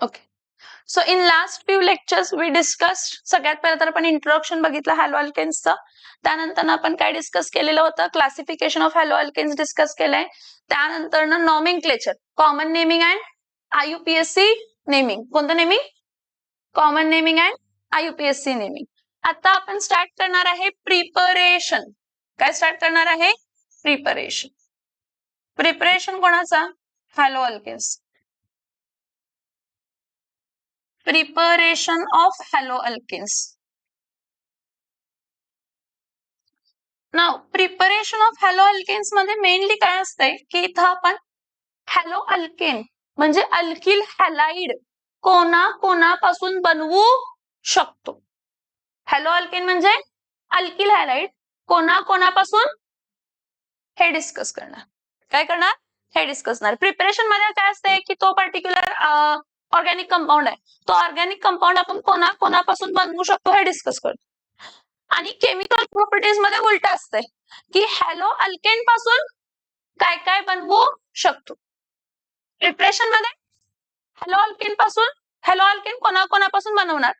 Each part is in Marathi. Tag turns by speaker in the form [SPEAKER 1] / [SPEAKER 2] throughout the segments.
[SPEAKER 1] Okay. So in last few lectures we discussed, सगळ्यात पहिलं तर आपण इंट्रोडक्शन बघितलं हॅलो अल्केन्सचं. त्यानंतर आपण काय डिस्कस केलेलं होतं, classification of hello alkanes discuss केलंय. त्यानंतर nomenclature, common naming and IUPAC naming. कोणतं naming? Common naming and IUPAC naming. आता आपण स्टार्ट करणार आहे प्रिपरेशन. काय स्टार्ट करणार आहे? प्रिपरेशन. प्रिपरेशन कोणाचा? Haloalkanes. Preparation of hello alkanes. नाव प्रिपरेशन ऑफ हॅलो अल्केन्स मध्ये मेनली काय असतंय की इथं आपण हॅलो अल्केन म्हणजे अल्किल हॅलाइड कोणापासून बनवू शकतो. हॅलो अल्केन म्हणजे अल्किल हॅलाइड कोणापासून, हे डिस्कस करणार. काय करणार? हे डिस्कस करणार. प्रिपरेशन मध्ये काय असते की तो पर्टिक्युलर ऑर्गॅनिक कंपाऊंड आहे, तो ऑर्गॅनिक कंपाऊंड आपण कोणापासून बनवू शकतो हे डिस्कस करतो. आणि केमिकल प्रॉपर्टीज मध्ये उलट असते की हॅलो अल्केन पासून काय काय बनवू शकतो. प्रिपरेशन मध्ये हॅलो अल्केन पासून हॅलो अल्केन कोणापासून बनवणार,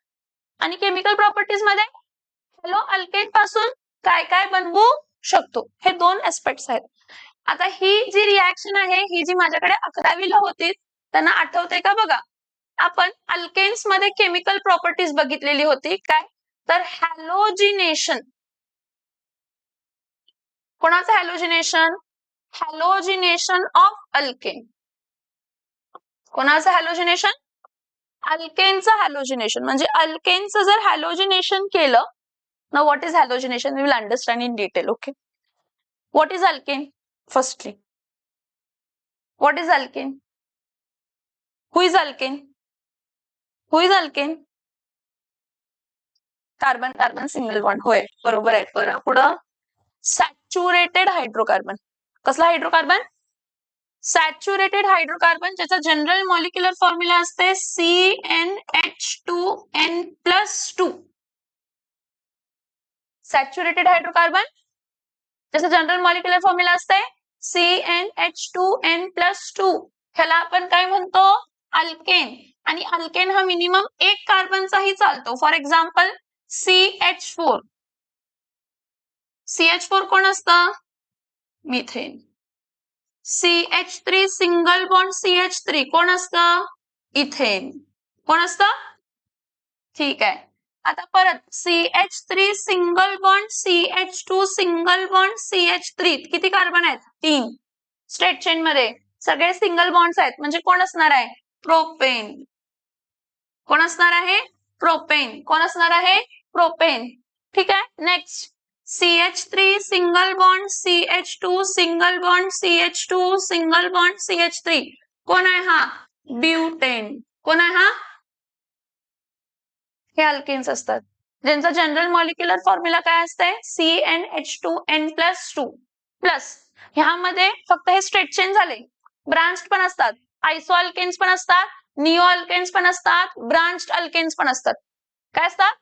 [SPEAKER 1] आणि केमिकल प्रॉपर्टीज मध्ये हॅलो अल्केन पासून काय काय बनवू शकतो. हे दोन एस्पेक्ट्स आहेत. आता ही जी रिॲक्शन आहे, ही जी माझ्याकडे 11वीला होती, त्यांना आठवते का बघा. आपण अल्केन्स मध्ये केमिकल प्रॉपर्टीज बघितलेली होती. काय तर हॅलोजिनेशन. कोणाचं हॅलोजिनेशन? हॅलोजिनेशन ऑफ अल्केन. कोणाचं हॅलोजिनेशन? अल्केनचं हॅलोजिनेशन. म्हणजे अल्केनचं जर हॅलोजिनेशन केलं, now what is halogenation we will understand in detail. Okay, what is alkane? Firstly, what is alkane? Who is alkane? Who is alkane? Carbon single bond. होय, बरोबर आहे. बरं, पुढं सॅच्युरेटेड हायड्रोकार्बन. कसला हायड्रोकार्बन? सॅच्युरेटेड हायड्रोकार्बन, ज्याचा जनरल मॉलिक्युलर फॉर्म्युला असते CnH2n+2. सॅच्युरेटेड हायड्रोकार्बन ज्याचा जनरल मॉलिक्युलर फॉर्म्युला असते CnH2n+2. ह्याला आपण काय म्हणतो? अल्केन. आणि अल्केन हा मिनिमम एक कार्बनचाही चालतो. For example CH4. CH4 कोण असतं? Methane. CH3 single bond CH3 कोण असतं? इथेन. कोण असतं? ठीक आहे. आता परत CH3 single bond CH2 single bond CH3. किती कार्बन आहेत? 3. स्ट्रेट चेन मध्ये सगळे सिंगल बॉन्ड्स आहेत, म्हणजे कोण असणार आहे? प्रोपेन. कोण असणार आहे? प्रोपेन. कोण असणार आहे? प्रोपेन. ठीक आहे. Next CH3 single bond CH2 single bond CH2 single bond CH3. कोण आहे हा? ब्युटेन. कोण आहे हा? हे अल्केन्स असतात, ज्यांचा जनरल मॉलिक्युलर फॉर्म्युला काय असते? CnH2n+2 plus. ह्यामध्ये फक्त हे स्ट्रेट चेन झाले, ब्रांच्ड पण असतात. आयसो अल्केन्स पण असतात, निओ अल्केन्स पण असतात, ब्रांच्ड अल्केन्स पण असतात. काय असतात?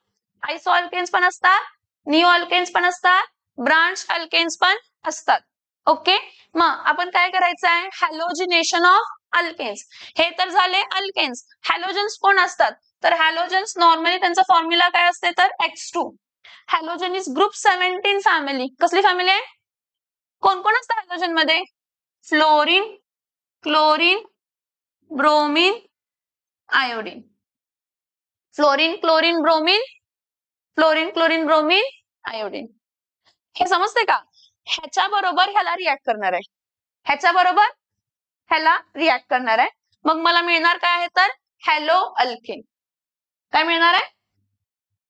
[SPEAKER 1] आयसो अल्केन्स पण असतात, निओ अल्केन्स पण असतात, ब्रांच्ड अल्केन्स पण असतात. ओके, मग आपण काय करायचं आहे? हॅलोजिनेशन ऑफ अल्केन्स. हे तर झाले अल्केन्स. हॅलोजन्स कोण असतात? तर हॅलोजन्स नॉर्मली त्यांचा फॉर्म्युला काय असते? तर X2. Halogen is group 17 family. कसली फॅमिली आहे? कोण कोण असतं हॅलोजन मध्ये? Fluorine, chlorine, bromine, iodine. Fluorine, chlorine, bromine, fluorine, chlorine, bromine, iodine. हे समजते का? ह्याच्या बरोबर ह्याला रिॲक्ट करणार आहे, ह्याच्या बरोबर ह्याला रिॲक्ट करणार आहे. मग मला मिळणार काय आहे? तर हॅलो अल्केन. काय मिळणार आहे?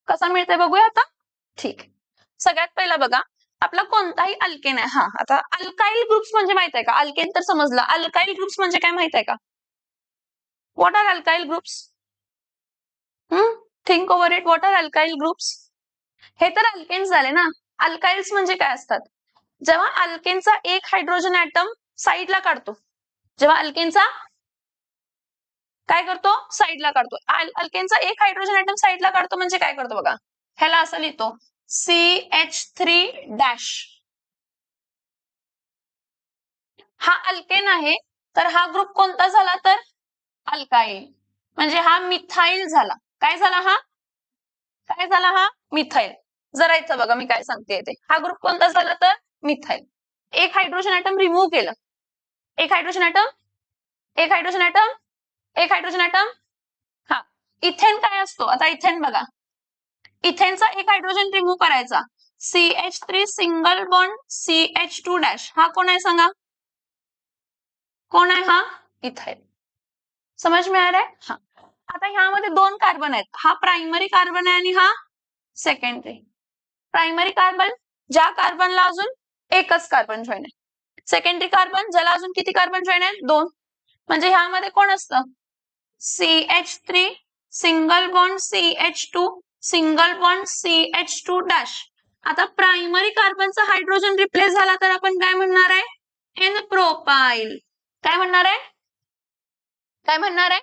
[SPEAKER 1] कसा मिळतंय बघूया आता. ठीक. सगळ्यात पहिला बघा, आपला कोणताही अल्केन आहे. हा, आता अल्काइल ग्रुप्स म्हणजे माहित आहे का? अल्केन तर समजलं, अल्काइल ग्रुप्स म्हणजे काय माहित आहे का? What are alkyl groups? Think over it. What are alkyl groups? हे तर अल्केन्स झाले ना. अल्काइल्स म्हणजे काय असतात? जेव्हा अल्केनचा एक हायड्रोजन ऍटम साईडला काढतो, जेव्हा अल्केनचा काय करतो? साईडला काढतो. अल्केनचा एक हायड्रोजन ऍटम साईडला काढतो म्हणजे काय करतो बघा. ह्याला असं लिहितो CH3-. हा अल्केन आहे, तर हा ग्रुप कोणता झाला? तर अल्काइल. म्हणजे हा मिथाईल झाला. काय झाला हा? काय झाला हा? मिथाईल. जरा इथं बघा मी काय सांगते ते. हा ग्रुप कोणता झाला तर मिथाईल. एक हायड्रोजन ऍटम रिमूव्ह केलं. एक हायड्रोजन ऍटम, एक हायड्रोजन ऍटम, एक हायड्रोजन ऍटम. हा, इथेन काय असतो? आता इथेन बघा, इथेनचा एक हायड्रोजन रिमूव्ह करायचा. CH3 single bond CH2 dash. हा कोण आहे सांगा? कोण आहे हा? इथाईल. समज में आ रहा है? हा. आता ह्यामध्ये दोन कार्बन आहेत. हा प्रायमरी कार्बन आहे आणि हा सेकंडरी. प्रायमरी कार्बन, ज्या कार्बनला अजून एकच कार्बन जॉईन आहे. सेकंडरी कार्बन, ज्याला अजून किती कार्बन जॉईन आहेत? दोन. म्हणजे ह्यामध्ये कोण असतं? CH3 single bond CH2 single bond CH2 dash. आता प्रायमरी कार्बनचा हायड्रोजन रिप्लेस झाला तर आपण काय म्हणणार आहे? N propyl. काय म्हणणार आहे? काय म्हणणार आहे?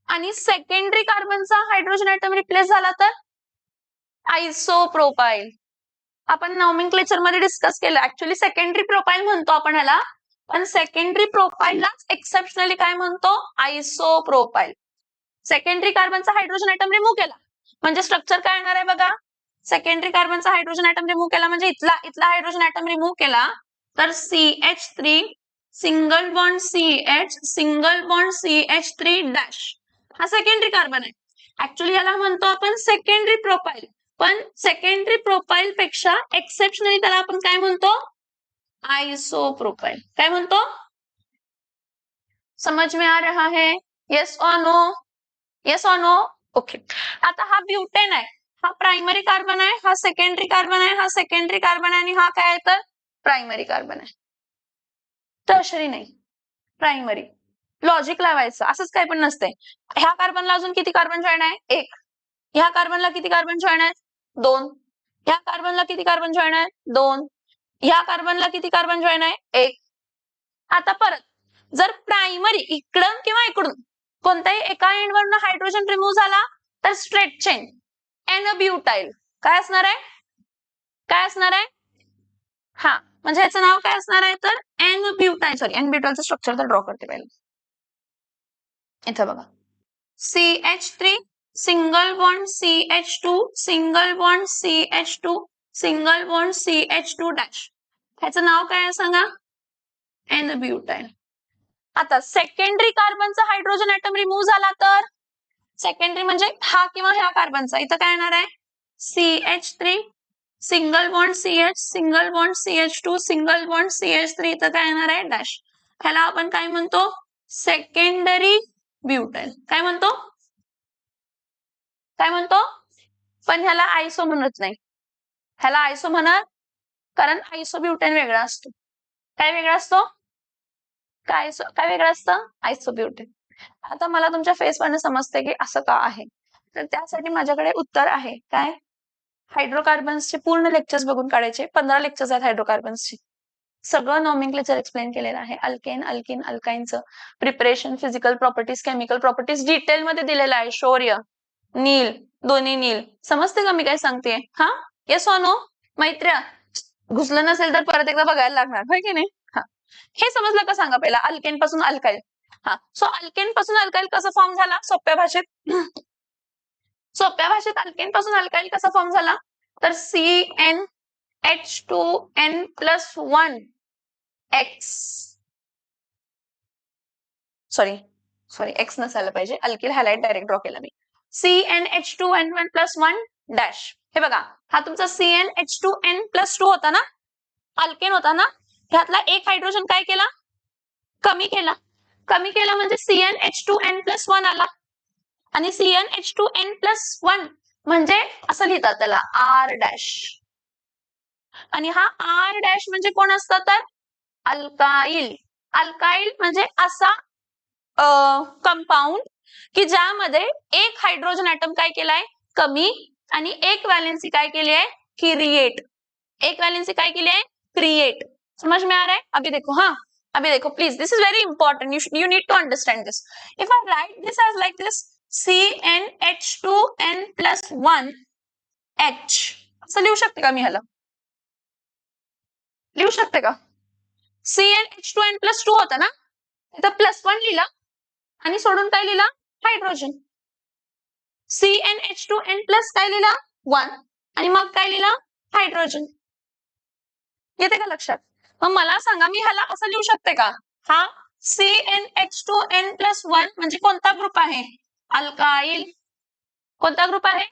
[SPEAKER 1] आणि सेकंडरी कार्बनचा हायड्रोजन ऍटम रिप्लेस झाला तर आयसोप्रोपाईल. आपण नॉमेनक्लेचर मध्ये डिस्कस केलं. ऍक्च्युअली सेकंडरी प्रोपाईल म्हणतो आपण ह्याला, पण सेकंडरी प्रोपाईललाच एक्सेप्शनली काय म्हणतो? आयसोप्रोपाईल. सेकंडरी कार्बनचा हायड्रोजन ऍटम रिमूव्ह केला म्हणजे स्ट्रक्चर काय येणार आहे बघा. सेकंडरी कार्बनचा हायड्रोजन ऍटम रिमूव्ह केला म्हणजे इथला हायड्रोजन ऍटम रिमूव्ह केला तर CH3 single bond CH single bond CH3 dash. हा सेकंडरी कार्बन आहे. ऍक्च्युअली याला म्हणतो आपण सेकंडरी प्रोपाईल, पण सेकंडरी प्रोपाईल पेक्षा एक्सेप्शनली त्याला आपण काय म्हणतो? आयसोप्रोपाईल. काय म्हणतो? समझ में आ रहा है? येस और नो? येस और नो? ओके. आता हा ब्युटेन आहे. हा प्रायमरी कार्बन आहे, हा सेकंडरी कार्बन आहे, हा सेकंडरी कार्बन आहे आणि हा काय आहे तर प्रायमरी कार्बन आहे. टर्शरी नाही, प्रायमरी. लॉजिक लावायचं, असंच काय पण नसतंय. ह्या कार्बनला अजून किती कार्बन जॉईन आहे? एक. ह्या कार्बनला किती कार्बन जॉईन आहेत? दोन. ह्या कार्बनला किती कार्बन जॉईन आहेत? दोन. ह्या कार्बनला किती कार्बन जॉईन आहे? एक. आता परत जर प्रायमरी इकडून किंवा इकडून कोणत्याही एका एंडवरनं हायड्रोजन रिमूव्ह झाला तर स्ट्रेट चेन एन ब्युटाईल. काय असणार आहे? काय असणार आहे? हा, म्हणजे याचं नाव काय असणार आहे तर N butyl. Sorry, N ब्युटाईलचं structure तर ड्रॉ करते पहिले. इथं बघा, CH3 single bond CH2 single bond CH2 single bond CH2 dash. ह्याचं नाव काय आहे सांगा? N butyl. आता सेकंडरी कार्बनचा हायड्रोजन ऍटम रिमूव्ह झाला तर सेकंडरी म्हणजे हा किंवा ह्या कार्बनचा, इथं काय येणार आहे? CH3 single bond CH single bond CH2 single bond CH3, इथं काय येणार आहे? डॅश. ह्याला आपण काय म्हणतो? Secondary butyl. काय म्हणतो? काय म्हणतो? पण ह्याला आयसो म्हणत नाही. ह्याला आयसो म्हणत, कारण आयसो ब्युटेन वेगळा असतो. काय वेगळा असतो? काय वेगळं असतं? आयसोब्युटेन. आता मला तुमच्या फेसवरनं समजते की असं का आहे, तर त्यासाठी माझ्याकडे उत्तर आहे. काय? हायड्रोकार्बन्सचे पूर्ण लेक्चर्स बघून काढायचे. 15 लेक्चर्स आहेत हायड्रोकार्बन्सचे. सगळं नॉमेनक्लेचर एक्सप्लेन केलेलं आहे. अल्केन, अल्किन, अल्काइनचं preparation, physical properties, chemical properties डिटेलमध्ये दिलेलं आहे. शौर्य, नील, दोन्ही नील. समजते का मी काय सांगते? हा, येस और नो? मैत्र्या, घुसलं नसेल तर परत एकदा बघायला लागणार, होय की नाही? हा, हे समजलं का सांगा पहिला. अल्केन पासून अल्काइल. हा, सो अल्केन पासून अल्काइल कसा फॉर्म झाला सोप्या भाषेत? सोप्या भाषेत अल्केन पासून अल्काइल कसा फॉर्म झाला तर CnH2n+1 X. सॉरी एक्स नसायला पाहिजे, अल्किल हायलाइट डायरेक्ट ड्रॉ केला मी. CnH2n1+1 dash. हे बघा, हा तुमचा CnH2n+2 होता ना, अल्केन होता ना, ह्यातला एक हायड्रोजन काय केला? कमी केला. कमी केला म्हणजे CnH2n+1 आला. आणि CnH2n+1 म्हणजे असं लिहितात त्याला R डॅश. आणि हा R डॅश म्हणजे कोण असतं तर अल्काइल. अल्काइल म्हणजे असा कंपाऊंड की ज्यामध्ये एक हायड्रोजन ऍटम काय केलाय? कमी, आणि एक वैलेंसी काय केली आहे? क्रिएट. एक वैलेंसी काय केली है? क्रिएट. समझ में आ रहा है? अभी देखो, हाँ अभी देखो please, this is very important, you need to understand this. If I write this as like this, CnH2n+1 H, असं लिहू शकते का मी ह्याला? लिहू शकते का? CnH2n+2 होता ना, इथं +1 लिहिला आणि सोडून काय लिहिला? हायड्रोजन. CnH2n प्लस काय लिहिलं 1 आणि मग काय लिहिलं हायड्रोजन. येते का लक्षात? मग मला सांगा मी ह्याला असं लिहू शकते का? हा CnH2n प्लस 1 म्हणजे कोणता ग्रुप आहे? अल्काइल. कोणता ग्रुप आहे?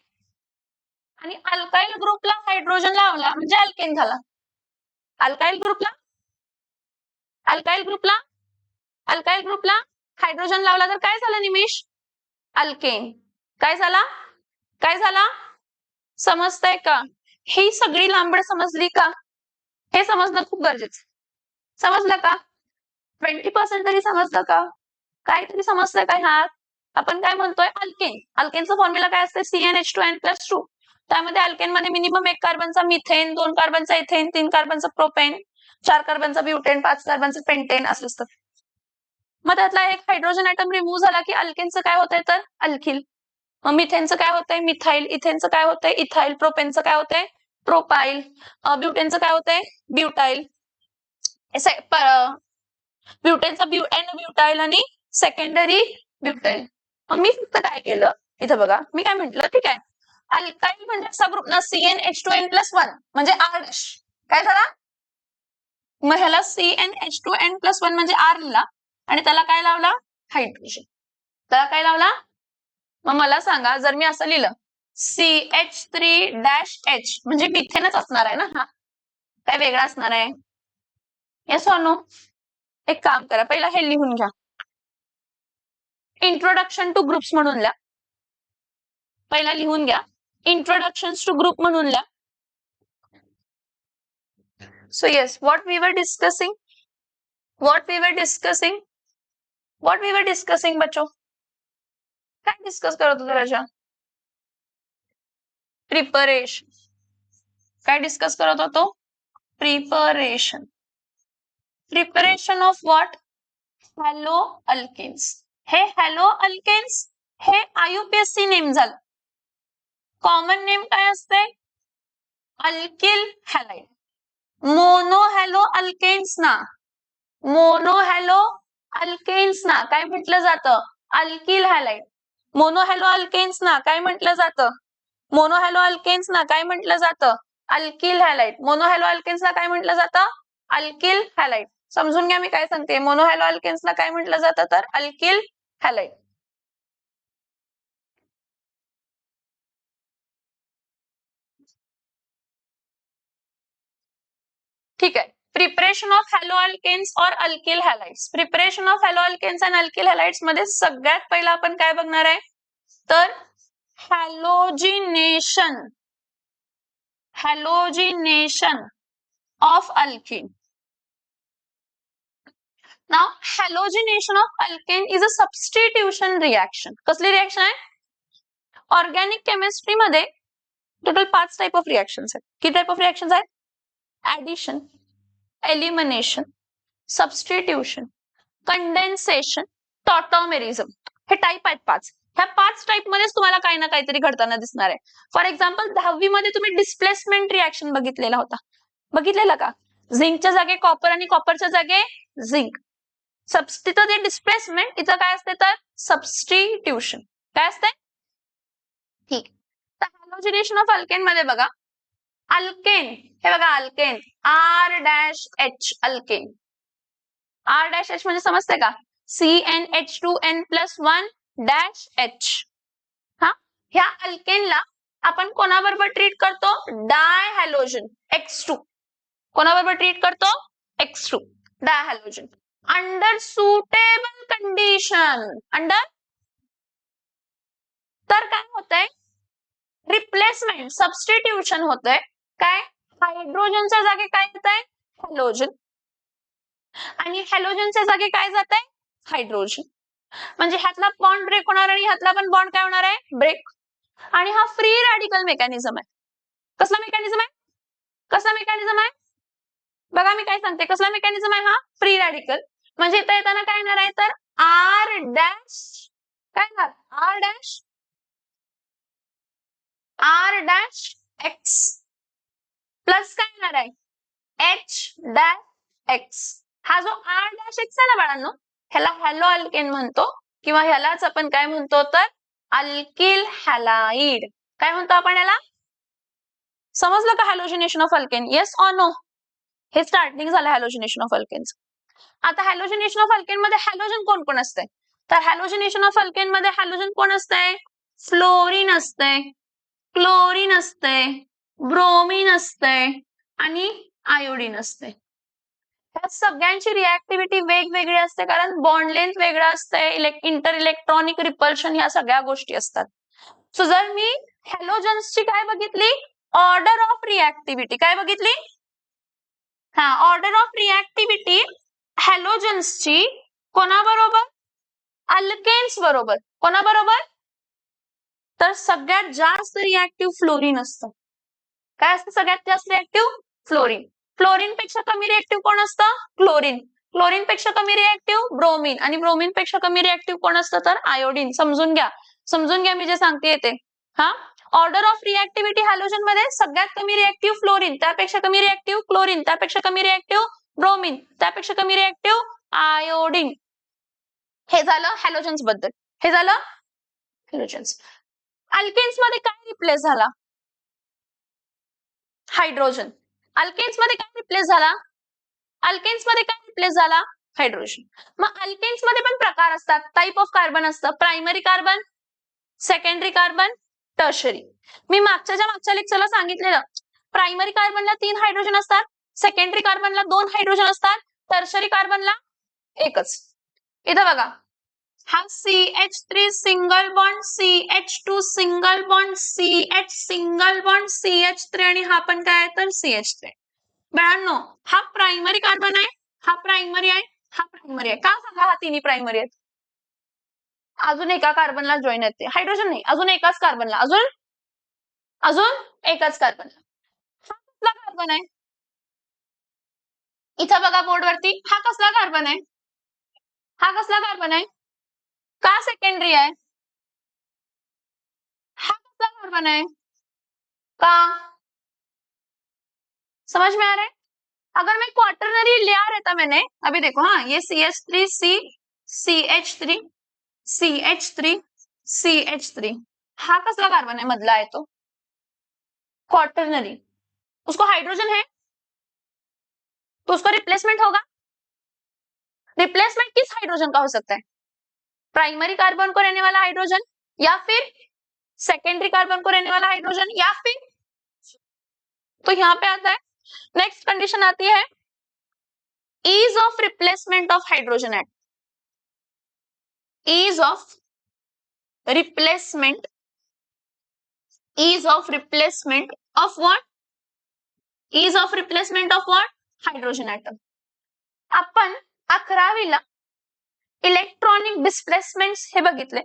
[SPEAKER 1] आणि अल्काइल ग्रुपला हायड्रोजन लावला म्हणजे अल्केन झाला. अल्काइल ग्रुपला हायड्रोजन लावला तर काय झालं निमिष? अल्केन. काय झाला? समजतंय का? ही सगळी लांबड समजली का? हे समजणं खूप गरजेचं. समजलं का? 20% तरी समजलं का? काहीतरी समजतंय का ह्यात? आपण काय म्हणतोय अल्केन. अल्केनचा फॉर्म्युला काय असते CnH2n+2. त्यामध्ये अल्केन मध्ये मिनिमम 1 कार्बनचा मिथेन, 2 कार्बनचा इथेन, 3 कार्बनचा प्रोपेन, 4 कार्बनचा ब्युटेन, 5 कार्बनचा पेंटेन असं असतं. मग त्यातला एक हायड्रोजन ऍटम रिमूव्ह झाला की अल्केनचं काय होतंय तर अल्किल. मग मिथेनचं काय होतंय मिथाइल, इथेनचं काय होतंय इथाइल, प्रोपेनचं काय होतंय प्रोपाइल, ब्युटेनचं काय होतंय ब्युटाइल. ब्युटेनचा एन ब्युटाइल आणि सेकंडरी ब्युटाइल. मग मी फक्त काय केलं इथं बघा मी काय म्हंटल ठीक आहे अल्काइल म्हणजे असा ग्रुप ना CnH2n+1 म्हणजे R डॅश. काय झाला? मग ह्याला CnH2n+1 म्हणजे R लिहिला आणि त्याला काय लावला हायड्रोजन. त्याला काय लावला? मग मला सांगा जर मी असं लिहिलं CH3-H म्हणजे मिथेनच असणार आहे ना हा, काय वेगळा असणार आहे? Yes or no? एक काम करा पहिला हे लिहून घ्या. इंट्रोडक्शन टू ग्रुप्स म्हणून लिहा. पहिला लिहून घ्या इंट्रोडक्शन टू ग्रुप म्हणून लिहा. So yes, what we were discussing बच्चों. काय डिस्कस करत होतो राजा? प्रिपरेशन. काय डिस्कस करत होतो? Preparation of what? Halo alkanes. हे हॅलो अल्केन्स हे IUPAC नेम झालं. कॉमन नेम काय असते? Alkyl halide. मोनो हॅलो अल्केन्सना काय म्हटलं जातं? Alkyl halide. मोनो हॅलो अल्केन्सना काय म्हटलं जातं? Alkyl halide. मोनो हॅलो अल्केन्सला काय म्हटलं जातं? Alkyl halide. समजून घ्या मी काय सांगते. मोनो हॅलो अल्केन्सला काय म्हटलं जातं तर अल्किल हॅलाइड. ठीक आहे. प्रिपरेशन ऑफ हॅलो अल्केन्स और alkyl halides. Preparation of hello alkanes and alkyl halides मध्ये सगळ्यात पहिला आपण काय बघणार आहे तर halogenation of alkane. Now, halogenation of alkane is a substitution reaction. कसली रिएक्शन आहे? ऑर्गॅनिक केमिस्ट्री मध्ये टोटल 5 टाइप ऑफ रिएक्शन्स आहेत. किती टाइप ऑफ रिएक्शन्स आहेत? Addition, elimination, substitution, condensation, tautomerism. हे टाइप आहेत 5. ह्या 5 टाइप मध्येच तुम्हाला काही ना काहीतरी घडताना दिसणार आहे. फॉर एक्झाम्पल 10वी मध्ये तुम्ही डिस्प्लेसमेंट रिएक्शन बघितलेला होता. बघितलेला का? झिंकच्या जागे कॉपर आणि कॉपरच्या जागे झिंक. तिथं डिस्प्लेसमेंट इथं काय असते तर सबस्टिट्यूशन. काय असते? ठीक. तर हॅलोजिनेशन ऑफ अल्केन मध्ये बघा अल्केन हे बघा अल्केन R-H अल्केन. R-H म्हणजे समजते का? CnH2n+1-H. हा ह्या अल्केनला आपण कोणाबरोबर ट्रीट करतो? डायहॅलोजन X2. कोणाबरोबर ट्रीट करतो? X2 डायहॅलोजन. Under suitable condition. तर काय होतंय? रिप्लेसमेंट सबस्टिट्यूशन होतंय. काय? हायड्रोजनच्या जागी काय येत आहे? हॅलोजन. आणि हॅलोजनच्या जागी काय जात आहे? हायड्रोजन. म्हणजे ह्यातला बॉन्ड ब्रेक होणार आणि ह्यातला पण बॉन्ड काय होणार आहे? ब्रेक. आणि हा फ्री रॅडिकल मेकॅनिझम आहे. कसला मेकॅनिझम आहे? बघा मी काय सांगते. कसला मेकॅनिझम आहे हा? Free radical. म्हणजे इथं येताना काय येणार आहे तर R डॅश काय येणार? R डॅश X प्लस काय येणार आहे? H dash X. हा जो R डॅश X आहे ना बाळांनो ह्याला हॅलो अल्केन म्हणतो किंवा ह्यालाच आपण काय म्हणतो तर अल्किल हॅलाइड. काय म्हणतो आपण याला? समजलं का halogenation of alkane? Yes or no? हे स्टार्टिंग झालं हॅलोजिनेशन ऑफ अल्केनचं. आता हॅलोजिनेशन ऑफ अल्केन मध्ये हॅलोजन कोण कोण असते? तर हॅलोजिनेशन ऑफ अल्केन मध्ये हॅलोजन कोण असते? फ्लोरीन असते, क्लोरीन असते, ब्रोमीन असते आणि आयोडीन असते. ह्या सगळ्यांची रिॲक्टिव्हिटी वेगवेगळी असते कारण बॉन्ड लेंथ वेगळा असते, इंटर इलेक्ट्रॉनिक रिपल्शन ह्या सगळ्या गोष्टी असतात. सो जर मी हॅलोजन्सची काय बघितली? Order of reactivity. काय बघितली? ऑर्डर ऑफ रिॲक्टिव्हिटी हॅलोजन्सची कोणाबरोबर? अल्केन्स बरोबर. कोणाबरोबर? तर सगळ्यात जास्त रिॲक्टिव्ह फ्लोरीन असतं. काय असतं सगळ्यात जास्त रिॲक्टिव्ह? फ्लोरीन. फ्लोरीन पेक्षा कमी रिॲक्टिव्ह कोण असतं? क्लोरीन. क्लोरीन पेक्षा कमी रिॲक्टिव्ह ब्रोमीन. आणि ब्रोमीन पेक्षा कमी रिॲक्टिव्ह कोण असतं तर आयोडीन. समजून घ्या मी जे सांगते ते. ऑर्डर ऑफ रिॲक्टिव्हिटी हॅलोजन मध्ये सगळ्यात कमी रिॲक्टिव्ह फ्लोरीन, त्यापेक्षा कमी रिॲक्टिव्ह क्लोरीन, त्यापेक्षा कमी रिॲक्टिव्ह ब्रोमीन, त्यापेक्षा कमी रिॲक्टिव्ह आयोडीन. हे झालं हॅलोजन्स बद्दल. हे झालं हॅलोजन्स. अल्केन्स मध्ये काय रिप्लेस झाला? हायड्रोजन. अल्केन्स मध्ये काय रिप्लेस झाला? अल्केन्स मध्ये काय रिप्लेस झाला? हायड्रोजन. मग अल्केन्स मध्ये पण प्रकार असतात, टाइप ऑफ कार्बन असतं. Primary carbon, secondary carbon, tertiary. मी मागच्या लेक्चरला सांगितलेलं प्रायमरी कार्बनला 3 हायड्रोजन असतात, सेकंडरी कार्बनला 2 हायड्रोजन असतात, टर्शरी कार्बनला एकच. इथं बघा, हा CH3 single bond, CH2 single bond, CH single bond, CH3 आणि हा पण काय तर CH3. बाळांनो, हा प्रायमरी कार्बन आहे, हा प्रायमरी आहे, हा प्रायमरी आहे. का सांगा हा तिन्ही प्रायमरी आहेत? अजून एका कार्बनला जॉईन येते. हायड्रोजन नाही, अजून एकाच कार्बनला, अजून एकाच कार्बनला. हा कसला कार्बन आहे? इथं बघा बोर्डवरती, हा कसला कार्बन आहे? हा कसला कार्बन आहे? का सेकंडरी आहे? हा कसला कार्बन है? का? समझ में आ रहा है? अगर मैं क्वार्टरनरी लिया रहता मैंने, अभी देखो ये CH3 CH3 CH3 CH3 हा कसला कार्बन है मधला है तो क्वार्टरनरी, उसको हाइड्रोजन है तो उसको रिप्लेसमेंट होगा। रिप्लेसमेंट किस हाइड्रोजन का हो सकता है? प्राइमरी कार्बन को रहने वाला हाइड्रोजन या फिर सेकेंडरी कार्बन को रहने वाला हाइड्रोजन या फिर, तो यहां पे आता है नेक्स्ट कंडीशन आती है ease of replacement of hydrogen atom. ease of replacement of what? ease of replacement of what? hydrogen atom. आपण 11वीला इलेक्ट्रॉनिक डिस्प्लेसमेंट्स हे बघितले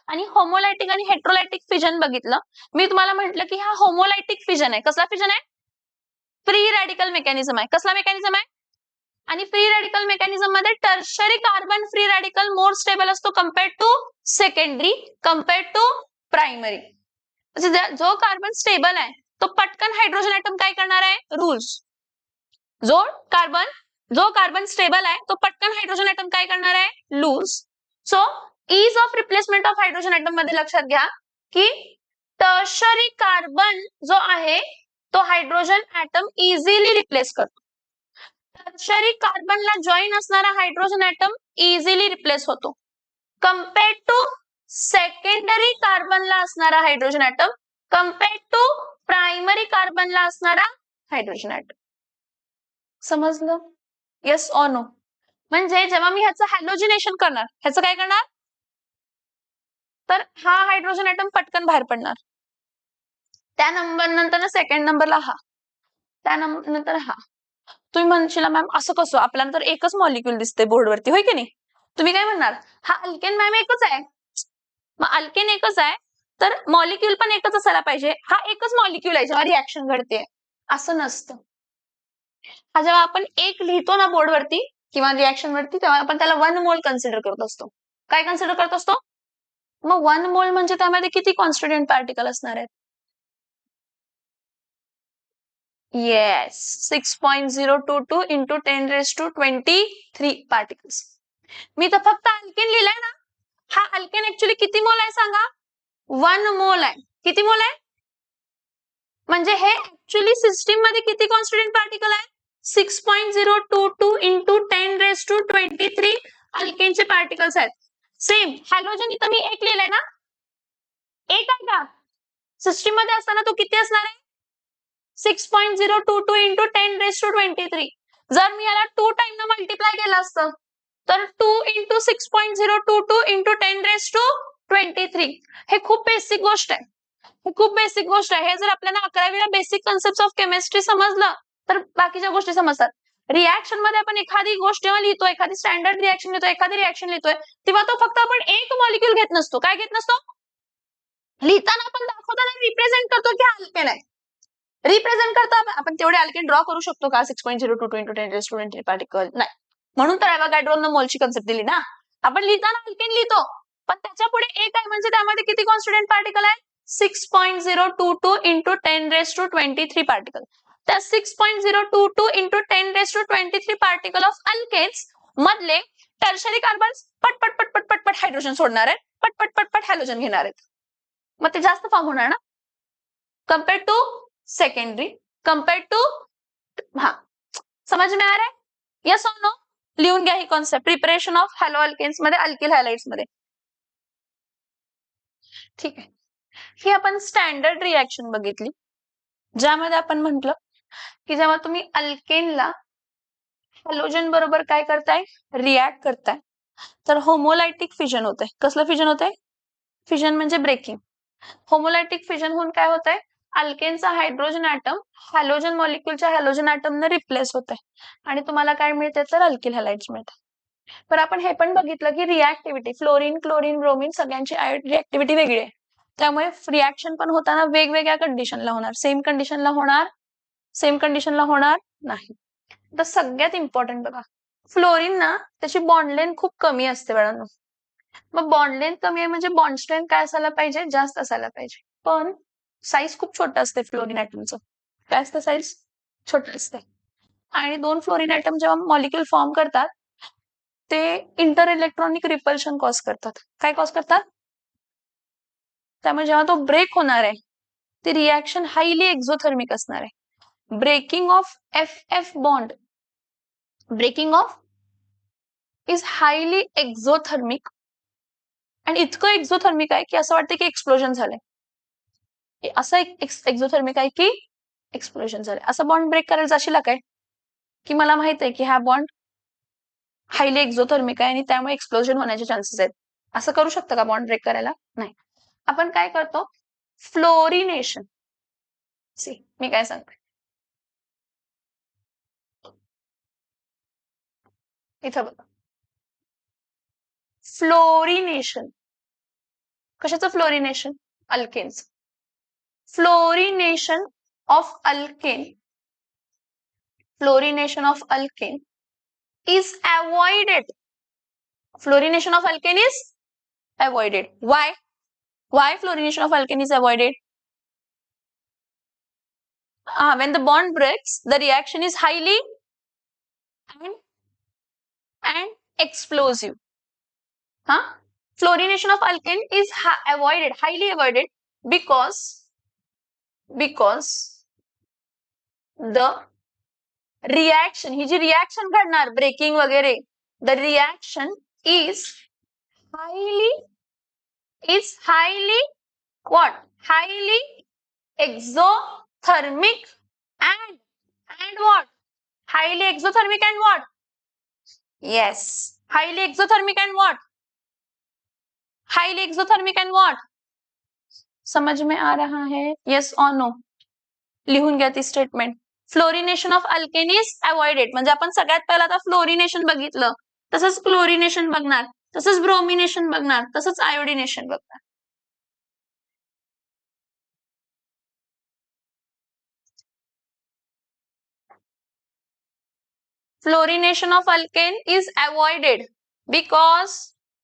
[SPEAKER 1] आणि होमोलायटिक आणि हेट्रोलायटिक फिजन बघितलं. मी तुम्हाला म्हटलं की हा होमोलायटिक फिजन आहे. कसला फिजन आहे? फ्री रॅडिकल मेकॅनिझम आहे. कसला मेकॅनिझम आहे? आणि फ्री रॅडिकल मेकॅनिझम मध्ये tertiary carbon free radical more stable असतो compare to secondary, compare to primary. जो कार्बन स्टेबल आहे तो पटकन हायड्रोजन ऍटम काय करणार आहे? रूल्स. जो कार्बन स्टेबल आहे तो पटकन हायड्रोजन ऍटम काय करणार आहे? Lose. So ease of replacement of hydrogen atom मध्ये लक्षात घ्या की टर्शरी कार्बन जो आहे तो हायड्रोजन ऍटम इझिली रिप्लेस करतो. टर्शरी कार्बनला जॉईन असणारा हायड्रोजन ऍटम इझिली रिप्लेस होतो कंपेअर टू सेकंडरी कार्बनला असणारा hydrogen atom, compare to primary कार्बनला असणारा हायड्रोजन ऍटम. समजलं? Yes or no? म्हणजे जेव्हा मी ह्याचं हॅलोजिनेशन करणार, ह्याचं काय करणार तर हा हायड्रोजन ऍटम पटकन बाहेर पडणार, त्या नंतर सेकंड नंबरला हा, त्यानंतर हा. तुम्ही म्हणशील मॅम असं कसं, आपल्याला तर एकच मॉलिक्यूल दिसते बोर्डवरती, होय की नाही? तुम्ही काय म्हणणार हा अल्केन मॅम एकच आहे. मग अल्केन एकच आहे तर मॉलिक्यूल पण एकच असायला पाहिजे. हा एकच मॉलिक्यूल आहे जेव्हा रिॲक्शन घडते, असं नसतं. हा जेव्हा आपण एक लिहितो ना बोर्डवरती किंवा रिॲक्शन वरती तेव्हा आपण त्याला 1 मोल कन्सिडर करत असतो. काय कन्सिडर करत असतो? मग 1 मोल म्हणजे त्यामध्ये किती कॉन्स्टिट्यूएंट पार्टिकल असणार आहेत? Yes, 6.022 × 10⁻23 particles. मी तर फक्त अल्केन लिहिलंय ना, हा अल्केन ऍक्च्युली किती मोल आहे सांगा? 1 मोल आहे. किती मोल आहे? म्हणजे हे ऍक्च्युली सिस्टीम मध्ये किती कॉन्स्टिट्युएंट पार्टिकल आहे? 6.022 इंटू 10⁻23 अल्केनचे पार्टिकल्स आहेत. सेम हॅलोजन इथं मी 1 लिहिलंय ना, 1 आहे का? सिस्टीम मध्ये असताना तो किती असणार आहे? 6.022 इंटू 10⁻23. जर मी याला 2 टाइम मल्टिप्लाय केलं असतं तर 2 इंटू 6.022 इंटू 10⁻23. हे खूप बेसिक गोष्ट आहे. हे खूप बेसिक गोष्ट आहे. हे जर आपल्याला 11वीला बेसिक कन्सेप्ट ऑफ केमिस्ट्री समजलं तर बाकीच्या गोष्टी समजतात. रिएक्शन मध्ये आपण एखादी गोष्ट जेव्हा लिहितो, एखादी स्टँडर्ड रिएक्शन लिहितो, एखादी रिएक्शन लिहितोय, तेव्हा तो फक्त आपण एक मॉलिक्यूल घेत नसतो. काय घेत नसतो? लिहिताना आपण दाखवताना रिप्रेझेंट करतो की अल्केन आहे. रिप्रेझेंट करता आपण तेवढे अल्केन ड्रॉ करू शकतो का? 6.022 इंटू 10⁻23 पार्टिकल नाही. म्हणून तर एवोगॅड्रोने मोलची कन्सेप्ट दिली ना. आपण लिहिताना अल्केन लिहितो, पण त्याच्या पुढे एक आहे म्हणजे त्यामध्ये किती कॉन्स्टिट्युएंट पार्टिकल आहे? 6.022 इंटू 10⁻23 पार्टिकल. त्या 6.022 इंटू 10⁻23 पार्टिकल ऑफ अल्केन्स मधले टर्शरी कार्बन पटपट पटपट पटपट हायड्रोजन सोडणार आहेत, पटपट पटपट हॅलोजन घेणार आहेत. मग ते जास्त फॉर्म होणार ना compare to secondary, compare to. हाँ, समझ में आ रहा है? यस और नो? लिहून घ्या ही concept. Preparation of hello alkanes मध्ये, अल्किल हॅलाइड्स मध्ये. ठीक आहे. ही आपण स्टँडर्ड रिएक्शन बघितली, ज्यामध्ये आपण म्हटलं की जेव्हा तुम्ही अल्केनला हॅलोजन बरोबर काय करताय? रिॲक्ट करताय, तर होमोलायटिक फिजन होतंय. कसलं फिजन होतंय? फिजन म्हणजे ब्रेकिंग. होमोलायटिक फिजन होऊन काय होतंय? अल्केनचा हायड्रोजन ऍटम हॅलोजन मॉलिक्यूलच्या हॅलोजन ऍटमने रिप्लेस होत आहे आणि तुम्हाला काय मिळते? तर अल्किल हॅलाइड्स मिळते. पण आपण हे पण बघितलं की रिॲक्टिव्हिटी फ्लोरीन, क्लोरीन, ब्रोमीन सगळ्यांची रिॲक्टिव्हिटी वेगळी आहे. त्यामुळे रिॲक्शन पण होताना वेगवेगळ्या कंडिशनला होणार. सेम कंडिशनला होणार, सेम कंडिशनला होणार नाही. तर सगळ्यात इम्पॉर्टंट बघा, फ्लोरीन ना त्याची बॉन्ड लेंथ खूप कमी असते बाळांनो. मग बॉन्ड लेंथ कमी आहे म्हणजे बॉन्ड स्ट्रेंथ काय असायला पाहिजे? जास्त असायला पाहिजे. पण साईज खूप छोटं असते फ्लोरीन ऍटमचं. काय असतं? साईज छोटं असते. आणि 2 फ्लोरीन ऍटम जेव्हा मॉलिक्यूल फॉर्म करतात ते इंटर इलेक्ट्रॉनिक रिपल्शन कॉज करतात. काय कॉज करतात? त्यामुळे जेव्हा तो ब्रेक होणार आहे ती रिएक्शन हायली एक्झोथर्मिक असणार आहे. Breaking of F bond, breaking of is highly exothermic. आणि इतकं एक्झोथर्मिक आहे की असं वाटतं की एक्सप्लोजन झालंय. असं एक्झोथर्मिक आहे की एक्सप्लोजन झालंय. असं बॉन्ड ब्रेक करायला जाशील काय? की मला माहित आहे की हा बॉन्ड हायली एक्झोथर्मिक आहे आणि त्यामुळे एक्सप्लोजन होण्याचे चान्सेस आहेत. असं करू शकतं का बॉन्ड ब्रेक करायला? नाही. आपण काय करतो? फ्लोरिनेशन. सी मी काय सांगते, इथं बघा, फ्लोरिनेशन. कशाचं fluorination? Alkanes. Fluorination of alkane, fluorination of alkane is avoided. Fluorination of alkane is avoided. Why? Why fluorination of alkane is avoided? When the bond breaks, the reaction is highly and explosive. Fluorination of alkane is avoided, highly avoided because the reaction, ही जी reaction घडणार ब्रेकिंग वगैरे, the reaction is highly what? Highly exothermic and what? Highly exothermic and what? Yes. Highly exothermic and what? Highly exothermic and what? समझ में आ रहा है? Yes or no? लिहून घ्या ती statement. Fluorination of alkane is avoided. म्हणजे आपण सगळ्यात पहिला आता फ्लोरिनेशन बघितलं, तसंच क्लोरिनेशन बघणार, तसंच ब्रोमिनेशन बघणार, तसंच आयोडिनेशन बघणार. Fluorination of alkane is avoided because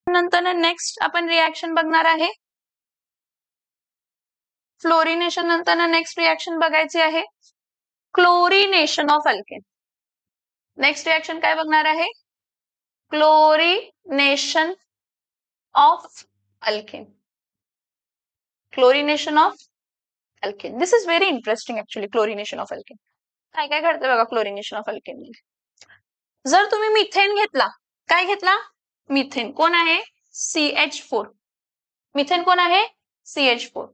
[SPEAKER 1] नंतर नेक्स्ट आपण रिएक्शन बघणार आहे. फ्लोरिनेशन नंतर नेक्स्ट रिएक्शन बघायची आहे chlorination of alkane. Next reaction काय बघणार आहे? Chlorination of alkane. Chlorination of alkane. This is very interesting actually. Chlorination of alkane काय काय घडतं बघा क्लोरिनेशन ऑफ अल्केन मध्ये. जर तुम्ही मिथेन घेतला, काय घेतला? मिथेन. कोण आहे? CH4. मिथेन कोण आहे? CH4.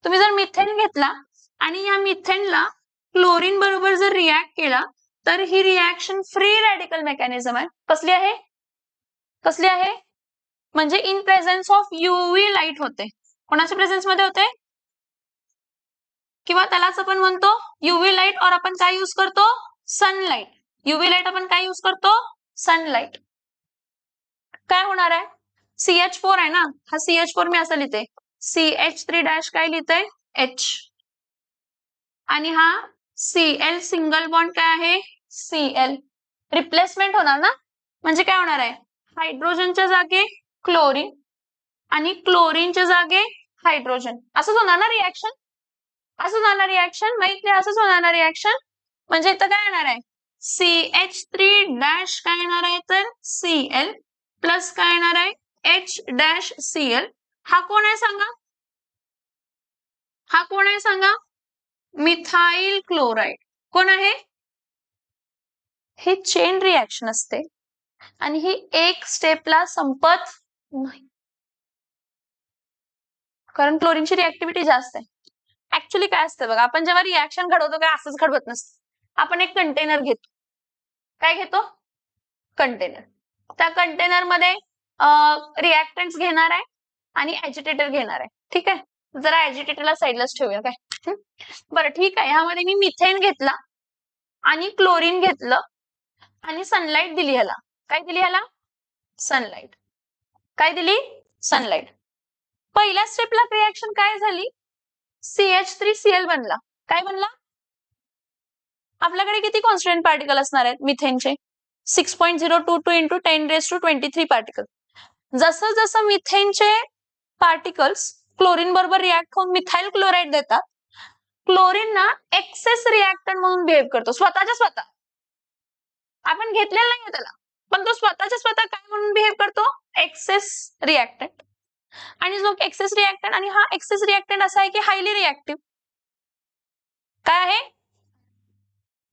[SPEAKER 1] तुम्ही जर मिथेन घेतला आणि या मिथेनला क्लोरीन बरोबर जर रिॲक्ट केला तर ही रिॲक्शन फ्री रॅडिकल मेकॅनिझम आहे. कसली आहे? कसली आहे? म्हणजे in presence of UV light होते. कोणाच्या प्रेझेन्स मध्ये होते? किंवा त्यालाच आपण म्हणतो युव्ही लाईट, और आपण काय यूज करतो? सनलाईट. युव्ही लाईट आपण काय यूज करतो? सनलाईट. काय होणार आहे? CH4 आहे ना, हा CH4 मी असं लिहिते, CH3 डॅश काय लिहिते? H. आणि हा Cl सिंगल बॉन्ड काय आहे? Cl. रिप्लेसमेंट होणार ना, म्हणजे काय होणार आहे? हायड्रोजनच्या जागे क्लोरीन आणि क्लोरीनच्या जागे हायड्रोजन. असंच होणार ना रिॲक्शन? असंच होणार रिॲक्शन, माहित नाही, असंच होणार रिॲक्शन. म्हणजे इथं काय येणार आहे? CH3 डॅश काय येणार आहे? तर Cl प्लस काय येणार आहे? H dash Cl. हा कोण आहे सांगा? हा कोण आहे सांगा? Methyl chloride. कोण आहे? ही चेन रिॲक्शन असते आणि ही एक स्टेपला संपत नाही, कारण क्लोरीनची रिॲक्टिव्हिटी जास्त आहे. ऍक्च्युली काय असतं बघा, आपण जेव्हा रिॲक्शन घडवतो काय असंच घडवत नसतं. आपण एक कंटेनर घेतो. काय घेतो? कंटेनर. त्या कंटेनर मध्ये रिॲक्टंट्स घेणार आहे आणि ऍजिटेटर घेणार आहे. ठीक आहे, जरा ऍजिटेटरला साईडलाच ठेवूया. काय बरं, ठीक आहे. ह्यामध्ये मी मिथेन घेतला आणि क्लोरीन घेतलं आणि सनलाईट दिली ह्याला. काय दिली ह्याला? सनलाईट. काय दिली? सनलाईट. पहिल्या स्टेपला रिॲक्शन काय झाली? CH3Cl बनला. काय बनला? आपल्याकडे किती कॉन्स्टंट पार्टिकल असणार आहेत मिथेनचे? 6.022 इंटू 10⁻23 पार्टिकल. जसं जसं मिथेनचे पार्टिकल्स क्लोरीन बरोबर रिॲक्ट होऊन मिथाइल क्लोराइड देतात, क्लोरीन ना एक्सेस रिॲक्टंट म्हणून बिहेव करतो. स्वतःच्या स्वतः आपण घेतलेलं नाही त्याला, पण तो स्वतःच्या स्वतः काय म्हणून बिहेव करतो? Excess reactant. आणि जो एक्सेस रिॲक्टंट, आणि हा एक्सेस रिॲक्टंट असा आहे की हायली रिॲक्टिव्ह. काय आहे?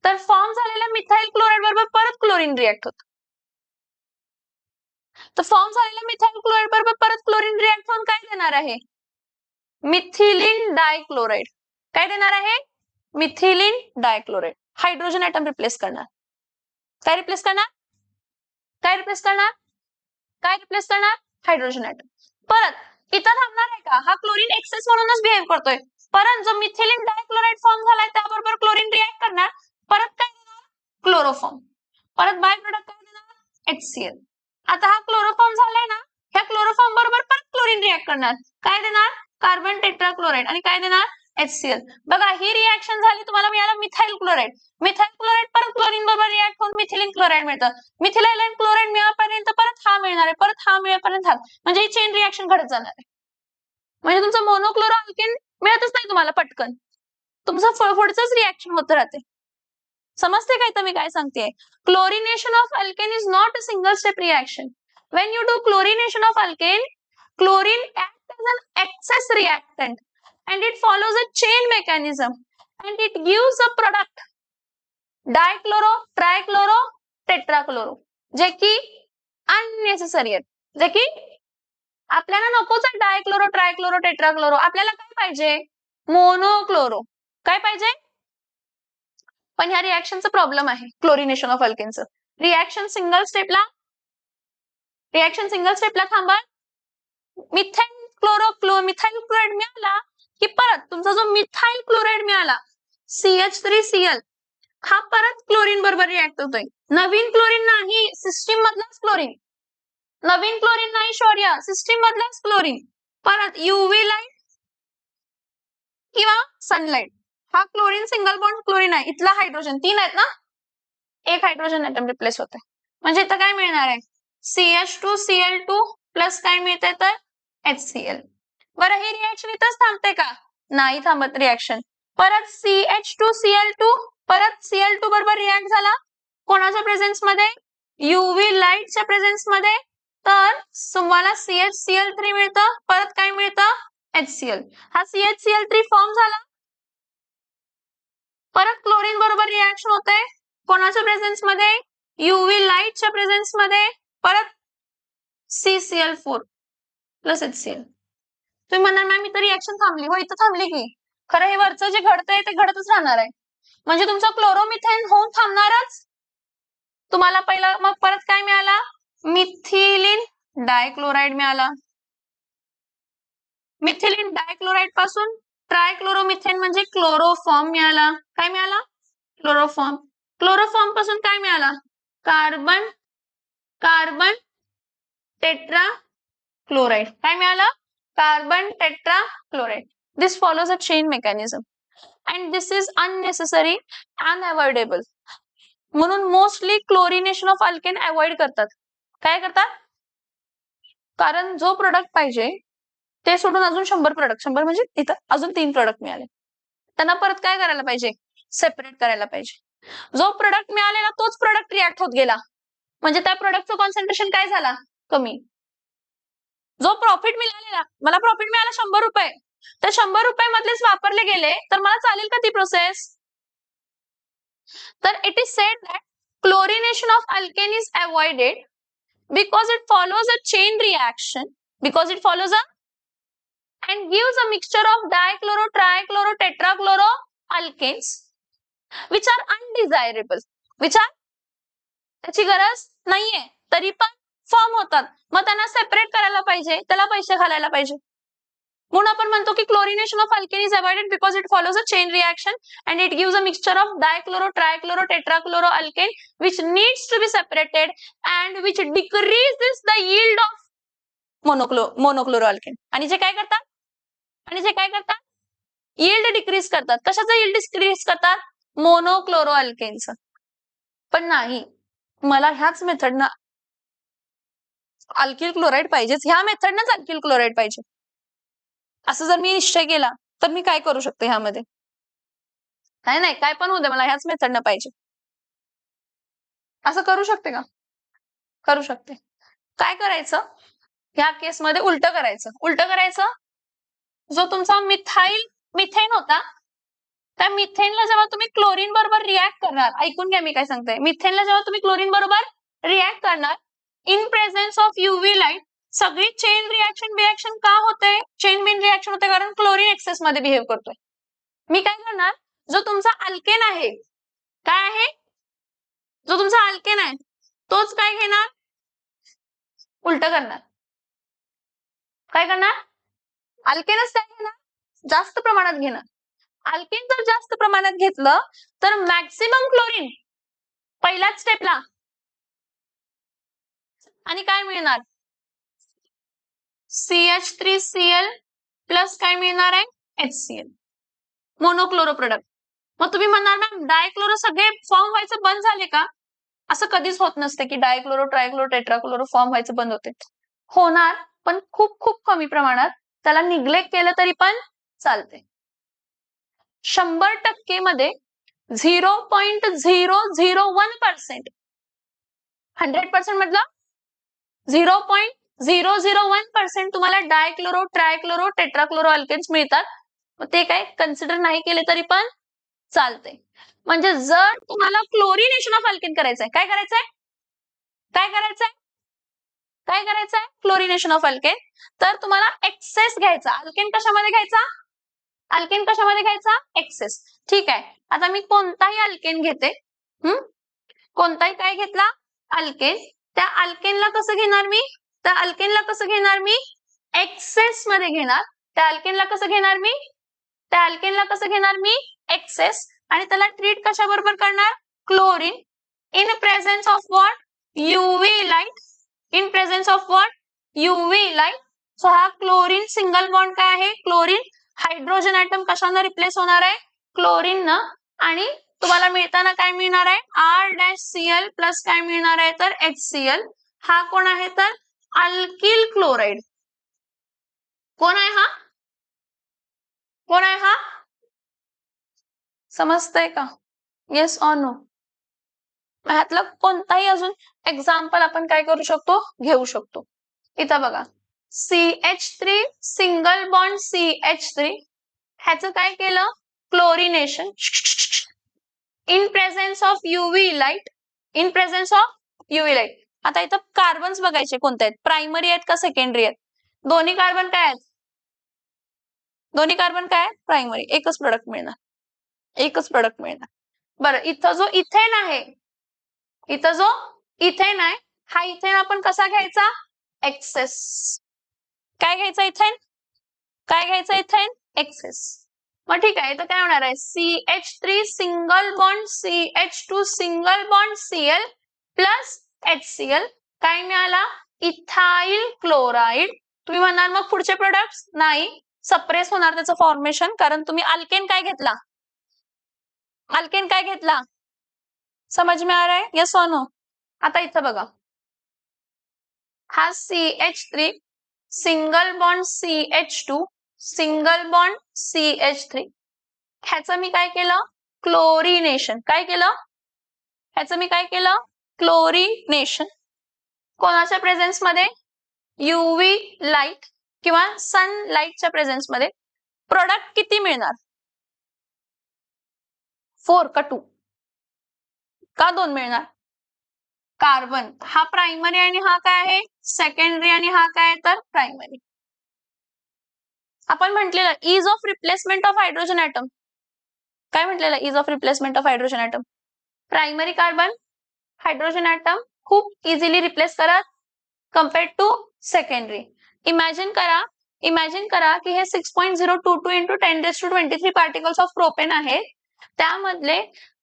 [SPEAKER 1] तर फॉर्म झालेल्या मिथाइल क्लोराइड बरोबर परत क्लोरीन रिॲक्ट होतं. तर फॉर्म झालेल्या मिथाइल क्लोराइड बरोबर परत क्लोरीन रिॲक्ट होऊन काय देणार आहे? मिथिलीन डायक्लोराइड. काय देणार आहे? मिथिलीन डायक्लोराइड. हायड्रोजन ऍटम रिप्लेस करणार. काय रिप्लेस करणार? काय रिप्लेस करणार? काय रिप्लेस करणार? Hydrogen atom. परत इथं थांबणार आहे का? हा क्लोरीन एक्सेस म्हणूनच बिहेव करतोय. परत जो मिथिलीन डायक्लोराइड फॉर्म झालाय त्याबरोबर क्लोरीन रिॲक्ट करणार. परत काय देणार? क्लोरोफॉर्म. परत बाय प्रोडक्ट काय देणार? HCl. आता हा क्लोरोफॉर्म झालाय ना, ह्या क्लोरोफॉर्म बरोबर परत क्लोरीन रिॲक्ट करणार. काय देणार? Carbon tetrachloride. आणि काय देणार? HCl. बघा, ही रिॲक्शन झाली, तुम्हाला मिळालं मिथाइल क्लोराइड. मिथाइल क्लोराइड परत क्लोरीन बरोबर रिॲक्ट होऊन मिथिलीन क्लोराइड मिळतं. मिथिलाइल क्लोराइड मिळापर्यंत परत हा मिळणार आहे, परत हा मिळेपर्यंत हा. म्हणजे ही चेन रिॲक्शन घडत जाणार आहे. म्हणजे तुमचं मोनोक्लोरो अल्केन मिळतच नाही तुम्हाला पटकन, तुमचं पुढचंच रिॲक्शन होत राहते. समजते काय मी काय सांगते? Chlorination of alkane is not a single step reaction. When you do chlorination of alkane, chlorine acts as an excess reactant and it follows a chain mechanism and it gives a product dichloro, trichloro, tetrachloro, जे की अननेसेसरी आहेत, जे की आपल्याला नकोच आहे. डायक्लोरो, ट्रायक्लोरो, टेट्राक्लोरो. आपल्याला काय पाहिजे? मोनोक्लोरो. काय पाहिजे? पण ह्या रिॲक्शनचा प्रॉब्लेम आहे क्लोरिनेशन ऑफ अल्केनचं. रिॲक्शन सिंगल स्टेपला थांबा. मिथाइल क्लोराइड मिळाला की परत तुमचा जो मिथाइल क्लोराइड मिळाला CH3Cl, हा परत क्लोरीन बरोबर रिॲक्ट होतोय. नवीन क्लोरीन नाही, सिस्टीम मधलाच क्लोरीन. नवीन क्लोरीन नाही शौर्य, सिस्टीम मधलाच क्लोरीन. परत युव्ही लाईट किंवा सनलाईट. हा क्लोरीन सिंगल बॉन्ड क्लोरीन आहे. इथला हायड्रोजन 3 आहेत ना, एक हायड्रोजन ऍटम रिप्लेस होते. म्हणजे इथं काय मिळणार आहे? CH2Cl2 प्लस काय मिळते तर HCl. बरं, ही रिॲक्शन इथंच थांबते का? नाही थांबत रिॲक्शन. परत CH2Cl2 परत Cl2 बरोबर रिॲक्ट झाला. कोणाच्या प्रेझेन्स मध्ये? युव्ही लाईटच्या प्रेझेन्स मध्ये. तर तुम्हाला CHCl3 मिळतं, परत काय मिळतं HCl. हा CHCl3 फॉर्म झाला, परत क्लोरीन बरोबर रिएक्शन होते कोणाच्या प्रेझेन्स मध्ये, UV लाईटच्या प्रेझेन्स मध्ये, परत CCl4 प्लस HCl. तुम्ही म्हणणार मॅम इथं रिएक्शन थांबली, हो इथं थांबली की, खरं हे वरचं जे घडतंय ते घडतच राहणार आहे. म्हणजे तुमचं क्लोरोमिथेन होऊन थांबणारच. तुम्हाला पहिला मग परत काय मिळाला, मिथिलीन डायक्लोराइड मिळाला. मिथिलीन डायक्लोराइड पासून ट्रायक्लोरोमिथेन म्हणजे क्लोरोफॉर्म मिळाला. काय मिळाला, क्लोरोफॉर्म. क्लोरोफॉर्म पासून काय मिळाला, कार्बन कार्बन टेट्रा क्लोराइड. काय मिळालं, carbon tetrachloride. This follows a chain mechanism and this is unnecessary, unavoidable. म्हणून mostly chlorination of alkane avoid करतात. काय करतात, कारण जो प्रोडक्ट पाहिजे ते सोडून अजून 100 प्रोडक्ट, 100 म्हणजे इथं अजून 3 प्रोडक्ट मिळाले, त्यांना परत काय करायला पाहिजे, सेपरेट करायला पाहिजे. जो प्रोडक्ट मिळालेला तोच प्रोडक्ट रिॲक्ट होत गेला, म्हणजे त्या प्रोडक्टचं कॉन्सन्ट्रेशन काय झाला, कमी. जो प्रॉफिट मिळालेला, मला प्रॉफिट मिळाला 100 रुपये, तर 100 रुपये मधलेच वापरले गेले तर मला चालेल का ती प्रोसेस. तर it is sed that chlorination of alkane is avoided because it follows a chain reaction, because it follows a and gives a mixture of dichloro, trichloro, tetrachloro alkanes which are undesirable, which are त्याची गरज नाहीये तरी पण फॉर्म होतात, मग त्यांना सेपरेट करायला पाहिजे, त्याला पैसे घालायला पाहिजे. म्हणून आपण म्हणतो की chlorination of alkane is avoided because it follows a chain reaction and it gives a mixture of dichloro, trichloro, tetrachloro alkane which needs to be separated and which decreases the yield of monochloro alkane. आणि जे काय करतात, यील्ड डिक्रीज करतात. कशाचं यील्ड डिक्रीज करतात, मोनोक्लोरो अल्केनचं. पण नाही, मला ह्याच मेथडनं अल्किल क्लोराइड पाहिजेच, ह्या मेथडनंच अल्किल क्लोराइड पाहिजे, असं जर मी निश्चय केला तर मी काय करू शकते ह्यामध्ये, नाही काय पण होऊ दे, मला ह्याच मेथडनं पाहिजे, असं करू शकते का, करू शकते. काय करायचं, ह्या केसमध्ये उलट करायचं. जो तुमचा मिथेन होता, त्या मिथेनला जेव्हा तुम्ही क्लोरीन बरोबर रिॲक्ट करणार, ऐकून घ्या मी काय सांगते, मिथेनला जेव्हा तुम्ही क्लोरीन बरोबर रिॲक्ट करणार in presence of UV light, सगळी चेन रिॲक्शन का होते, चेन मेन रिॲक्शन होते कारण क्लोरीन एक्सेस मध्ये बिहेव करतोय. मी काय करणार, जो तुमचा अल्केन आहे, काय आहे, जो तुमचा अल्केन आहे तोच काय घेणार, उलट करणार. काय करणार, अल्केनच काय घेणार, जास्त प्रमाणात घेणार. अल्केन जर जास्त प्रमाणात घेतलं तर मॅक्सिमम क्लोरीन पहिल्याच स्टेपला, आणि काय मिळणार, CH3Cl प्लस काय मिळणार आहे, HCl, मोनोक्लोरो प्रोडक्ट. मग तुम्ही म्हणणार मॅम डायक्लोरो सगळे फॉर्म व्हायचं बंद झाले का, असं कधीच होत नसते की डायक्लोरो, ट्रायक्लोरो, टेट्राक्लोरो फॉर्म व्हायचं बंद होते, होणार पण खूप कमी प्रमाणात, त्याला निग्लेक्ट केलं तरी पण चालते. 100% मध्ये 0.001%, 100% मधलं 0.001% तुम्हाला डायक्लोरो, ट्रायक्लोरो, टेट्राक्लोरो अल्केन्स मिळतात. ते काय कन्सिडर नाही केले तरी पण चालते. म्हणजे जर तुम्हाला क्लोरिनेशन ऑफ अल्केन करायचंय, काय करायचंय क्लोरिनेशन ऑफ अल्केन, तर तुम्हाला एक्सेस घ्यायचा. अल्केन कशामध्ये घ्यायचा, एक्सेस. ठीक आहे, आता मी कोणताही अल्केन घेते, कोणताही काय घेतला, अल्केन. त्या अल्केनला कसं घेणार मी, एक्सेस मध्ये घेणार. त्या अल्केनला कसं घेणार मी, एक्सेस. आणि त्याला ट्रीट कशा बरोबर करणार, chlorine in presence of what, UV light, in presence of what, UV light. So हा क्लोरीन सिंगल बॉन्ड काय आहे, क्लोरीन हायड्रोजन ऍटम कशाने रिप्लेस होणार आहे, क्लोरीन न. आणि तुम्हाला मिळताना काय मिळणार आहे, R-Cl प्लस काय मिळणार आहे तर HCl. हा कोण आहे तर अल्किल क्लोराइड. कोण आहे हा, समजतंय का, येस ऑर नो. ह्यातलं कोणताही अजून एक्झाम्पल आपण काय करू शकतो, घेऊ शकतो. इथं बघा CH3 सिंगल बॉन्ड CH3 ह्याचं काय केलं chlorination in presence of UV light in presence of UV light. आता इथं कार्बन्स बघायचे कोणते आहेत प्रायमरी आहेत का सेकंडरी आहेत दोन्ही कार्बन काय आहेत दोन्ही कार्बन काय आहेत प्रायमरी एकच प्रोडक्ट मिळणार बरं इथं जो इथेन आहे इथं जो इथेन आहे हा इथेन आपण कसा घ्यायचा एक्सेस काय घ्यायचा इथेन एक्सेस मग ठीक आहे तर काय होणार आहे CH3 single bond CH2 single bond Cl plus HCl काय मिळाला इथाइल क्लोराइड. तुम्ही म्हणाल मग पुढचे प्रोडक्ट्स नाही सप्रेस होणार त्याचं फॉर्मेशन कारण तुम्ही अल्केन काय घेतला समझ में आ रहा है यस और नो. आता इथं बघा हा CH3 single bond CH2 single bond CH3 ह्याचं मी काय केलं क्लोरिनेशन क्लोरिनेशन कोणाच्या प्रेझेन्स मध्ये UV लाईट किंवा सनलाईटच्या प्रेझेन्स मध्ये प्रोडक्ट किती मिळणार 4 का 2 का 2 मिळणार कार्बन हा प्रायमरी आणि हा काय आहे सेकंडरी आणि हा काय आहे तर प्रायमरी. आपण म्हटलेलं is of replacement of hydrogen atom काय म्हटलेलं is of replacement of hydrogen atom primary carbon hydrogen atom खूप इझिली रिप्लेस करत कंपेअर्ड टू सेकंडरी. इमॅजिन करा की हे 6.022 into 10⁻23 पार्टिकल्स ऑफ प्रोपेन आहेत त्यामधले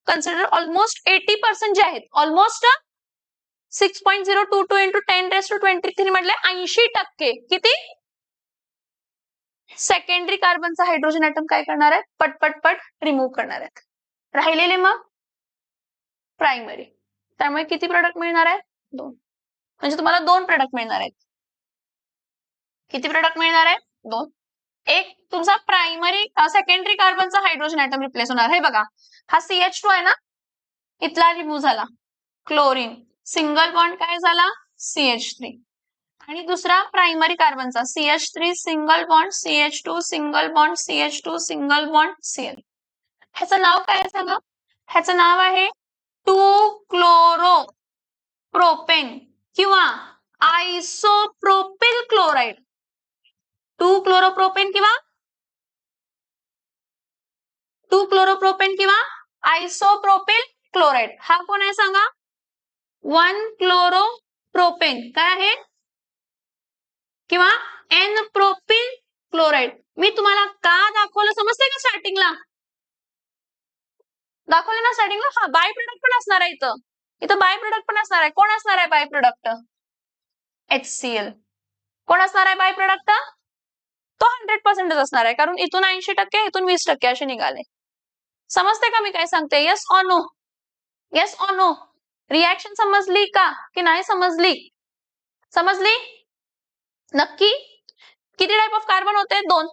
[SPEAKER 1] कन्सिडर ऑलमोस्ट 80% जे आहेत ऑलमोस्ट 6.022 into 10⁻23 मधले 80% किती सेकंडरी कार्बनचा हायड्रोजन ॲटम काय करणार आहेत पटपट रिमूव्ह करणार आहेत राहिलेले मग प्रायमरी त्यामुळे किती प्रोडक्ट मिळणार आहेत 2 म्हणजे तुम्हाला 2 प्रोडक्ट मिळणार आहेत किती प्रोडक्ट मिळणार आहेत 2 एक तुमचा प्रायमरी सेकंडरी कार्बनचा हायड्रोजन ॲटम रिप्लेस होणार हे बघा हा CH2 आहे ना इथला रिमूव्ह झाला क्लोरीन सिंगल बॉन्ड काय झाला CH3 आणि दुसरा प्रायमरी कार्बनचा CH3 single bond CH2 single bond CH2 single bond Cl ह्याचं नाव काय आहे सांगा ह्याचं नाव आहे 2-क्लोरो-प्रोपेन किंवा आयसोप्रोपिल क्लोराइड 2-क्लोरोप्रोपेन किंवा आयसोप्रोपिल क्लोराइड हा कोण आहे सांगा 1-क्लोरोप्रोपेन काय आहे किंवा N-प्रोपिल क्लोराइड. मी तुम्हाला का दाखवलं समजतंय का स्टार्टिंगला दाखवलं ना स्टार्टिंगला हा बाय प्रोडक्ट पण असणार आहे इथं बाय प्रोडक्ट पण असणार आहे कोण असणार आहे बाय प्रोडक्ट HCl कोण असणार आहे बाय प्रोडक्ट तो 100% असणार आहे कारण इथून 80% इथून 20% असे निघाले समजते का मी काय सांगते यस ऑर नो रिएक्शन समजली का की नाही समजली नक्की किती टाइप ऑफ कार्बन होते 2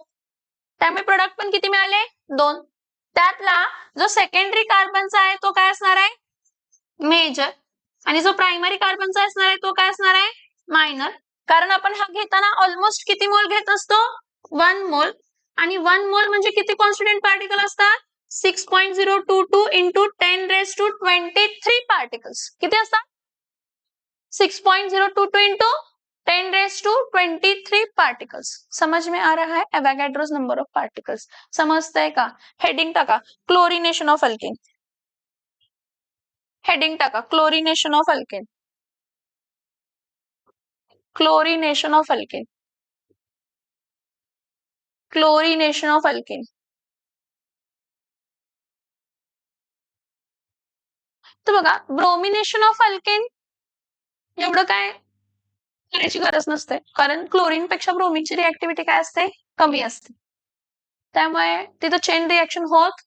[SPEAKER 1] त्यामुळे प्रोडक्ट पण किती मिळाले 2 त्यातला जो सेकंडरी कार्बनचा आहे तो काय असणार आहे मेजर आणि जो प्रायमरी कार्बनचा असणार आहे तो काय असणार आहे मायनर कारण आपण हा घेताना ऑलमोस्ट किती मोल घेत असतो 1 मोल आणि 1 मोल म्हणजे किती कॉन्स्टिट्युएंट पार्टिकल असतात 6.022 into 10⁻23 पार्टिकल्स किती असतात 6.022 into 10⁻23 पार्टिकल्स समझ में आ रहा है एवोगैड्रोस नंबर ऑफ पार्टिकल्स समजतंय का हेडिंग टाका क्लोरिनेशन ऑफ अल्केन हेडिंग टाका chlorination of alkane chlorination of alkane तर बघा ब्रोमिनेशन ऑफ अल्केन एवढं काय करायची गरज नसते कारण क्लोरीन पेक्षा ब्रोमिनची रिएक्टिव्हिटी काय असते कमी असते त्यामुळे तिथं चेन रिएक्शन होत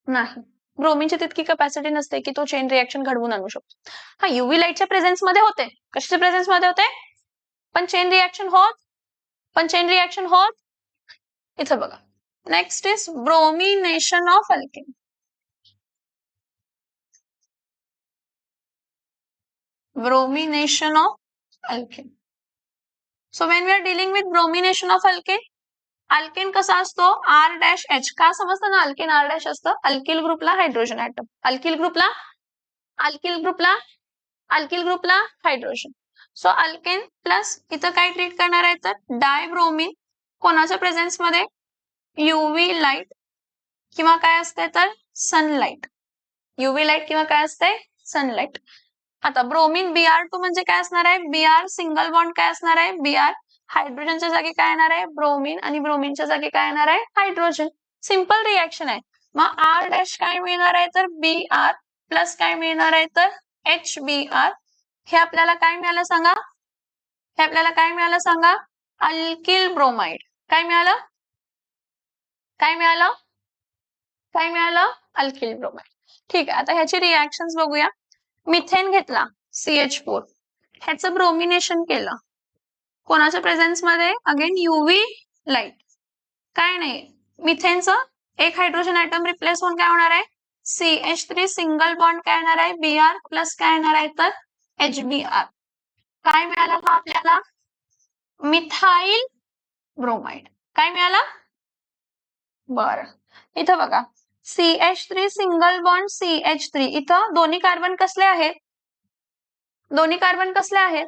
[SPEAKER 1] नाही ब्रोमिनची तितकी कॅपॅसिटी नसते की तो चेन रिएक्शन घडवून आणू शकतो हा युव्ही लाईटच्या प्रेझेन्स मध्ये होते कशाच्या प्रेझेन्स मध्ये होते पण चेन रिएक्शन होत इथं बघा next is bromination of alkane bromination of alkane so when we are dealing with bromination of alkane, alkane कसा असतो R-H. का समजतं ना अल्केन R- असतं? अल्किल ग्रुपला हायड्रोजन ऍटम, अल्किल ग्रुपला हायड्रोजन. सो अल्केन प्लस इथं काय ट्रीट करणार आहे तर डायब्रोमिन, कोणाच्या प्रेझेन्स मध्ये युव्ही लाईट किंवा काय असते तर सनलाईट, युव्ही लाईट किंवा काय असते सनलाईट. आता ब्रोमिन Br2 म्हणजे काय असणार आहे, Br सिंगल बॉन्ड काय असणार आहे, Br हायड्रोजनच्या जागी काय येणार आहे ब्रोमिन आणि ब्रोमिनच्या जागी काय येणार आहे हायड्रोजन. सिंपल रिएक्शन आहे. मग R- काय मिळणार आहे तर Br प्लस काय मिळणार आहे तर HBr. हे आपल्याला काय मिळालं सांगा, हे आपल्याला काय मिळालं सांगा, अल्किल ब्रोमाइड. काय मिळालं, काय मिळालं, काय मिळालं, अल्किल ब्रोमाइड. ठीक आहे. आता ह्याची रिएक्शन्स बघूया. मिथेन घेतला CH4, ह्याचं ब्रोमिनेशन केलं कोणाच्या प्रेझेन्स मध्ये, अगेन युव्ही लाईट. काय नाही, मिथेनचं एक हायड्रोजन ऍटम रिप्लेस होऊन काय होणार आहे CH3 सिंगल बॉन्ड काय येणार आहे Br प्लस काय येणार आहे तर HBr. काय मिळालं आपल्याला, मिथाइल ब्रोमाइड. काय मिळालं, बरं इथं बघा CH3 सिंगल बॉन्ड CH3, इथं दोन्ही कार्बन कसले आहेत, दोन्ही कार्बन कसले आहेत,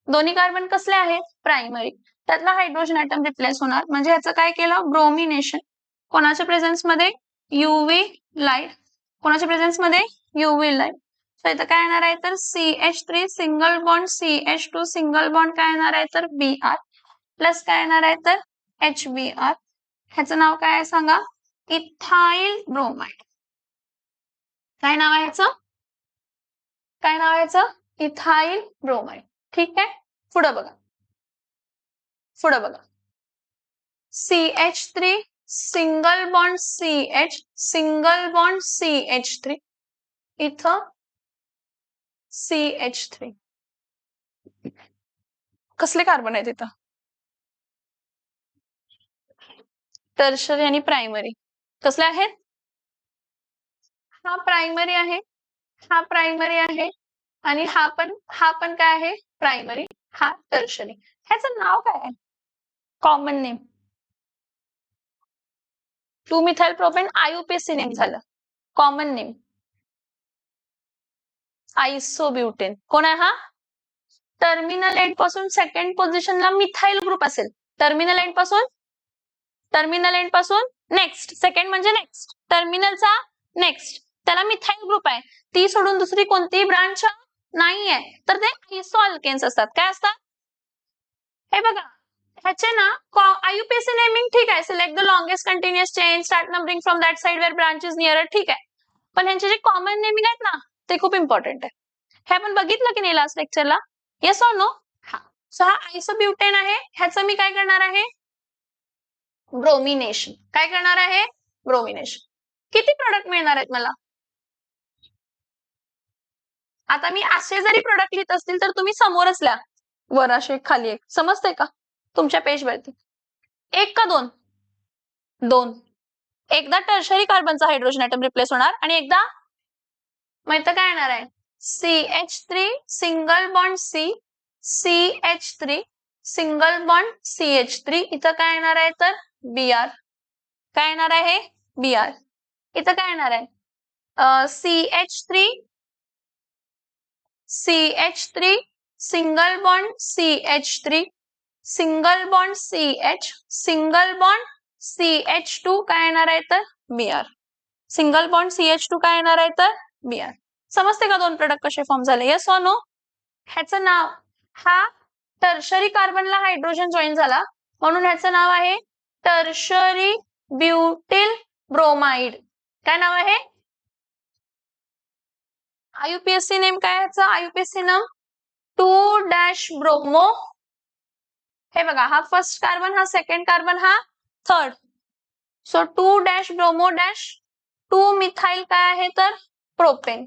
[SPEAKER 1] दोन्ही कार्बन कसले आहेत प्रायमरी, त्यातला हायड्रोजन ऍटम रिप्लेस होणार. म्हणजे ह्याचं काय केलं ब्रोमिनेशन, कोणाच्या प्रेझेन्स मध्ये युव्ही लाईट, कोणाच्या प्रेझेन्स मध्ये युव्ही लाईट. सो इथं काय येणार आहे तर CH3 single bond CH2 single bond काय येणार आहे तर Br प्लस काय येणार आहे तर HBr. ह्याचं नाव काय आहे सांगा, इथाइल ब्रोमाइड. काय नाव आहे ह्याचं, काय नाव आहे ह्याचं, इथाइल ब्रोमाइड. ठीक आहे. पुढे बघा, पुढे बघा CH3 single bond CH single bond CH3, इथं CH3. कसले कार्बन आहेत इथं, टर्शरी आणि प्रायमरी. कसले आहेत, हा प्रायमरी आहे, हा प्रायमरी आहे आणि हा पण काय आहे प्रायमरी, हा टर्शरी. ह्याचं नाव काय आहे, common name two methyl propane, IUPAC name झालं. Common name isobutane. कोण आहे हा, टर्मिनल एंड पासून सेकंड पोझिशनला मिथाइल ग्रुप असेल, टर्मिनल एंड पासून नेक्स्ट, सेकंड म्हणजे नेक्स्ट, टर्मिनलचा नेक्स्ट, त्याला मिथाइल ग्रुप आहे. ती सोडून दुसरी कोणतीही ब्रांच नाहीये, तर ते आयसोअल्केन्स असतात. काय असतात, हे बघा ह्याचे ना IUPAC नेमिंग ठीक आहे, select the longest continuous chain, start numbering from that side where branch is near, ठीक आहे. पण ह्यांचे जे कॉमन नेमिंग आहेत ना ते खूप इम्पॉर्टंट आहे. हे आपण बघितलं की नाही लास्ट लेक्चरला, येस ऑर नो. हा, सो हा आयसोब्युटेन आहे, ह्याचं मी काय करणार आहे ब्रोमिनेशन. काय करणार आहे ब्रोमिनेशन. किती प्रोडक्ट मिळणार आहेत मला, आता मी असे जरी प्रोडक्ट लिहित असतील तर तुम्ही समोरच लिहा, वर असे खाली एक, समजतंय का तुमच्या पेज वरती. एक का दोन, दोन. एकदा टर्शरी कार्बनचा हायड्रोजन ऍटम रिप्लेस होणार आणि एकदा माहित काय येणार आहे CH3 single bond CH3 single bond CH3, इथं काय येणार आहे तर Br. काय येणार आहे Br. इथं काय येणार आहे CH3 single bond CH3 single bond CH single bond CH2 काय येणार आहे तर Br. सिंगल बॉन्ड CH2 काय येणार आहे तर Br. समजते का दोन प्रोडक्ट कसे फॉर्म झाले, येस ऑर नो. ह्याचं नाव, हा टर्शरी कार्बनला हायड्रोजन जॉईन झाला म्हणून ह्याचं नाव आहे टर्शरी ब्युटिल ब्रोमाइड. काय नाव आहे, IUPAC नेम काय ह्याचा, IUPAC नेम 2-ब्रोमो. हे बघा हा फर्स्ट कार्बन, हा सेकंड कार्बन, हा थर्ड. सो 2-ब्रोमो 2-मिथाइल काय आहे तर प्रोपेन,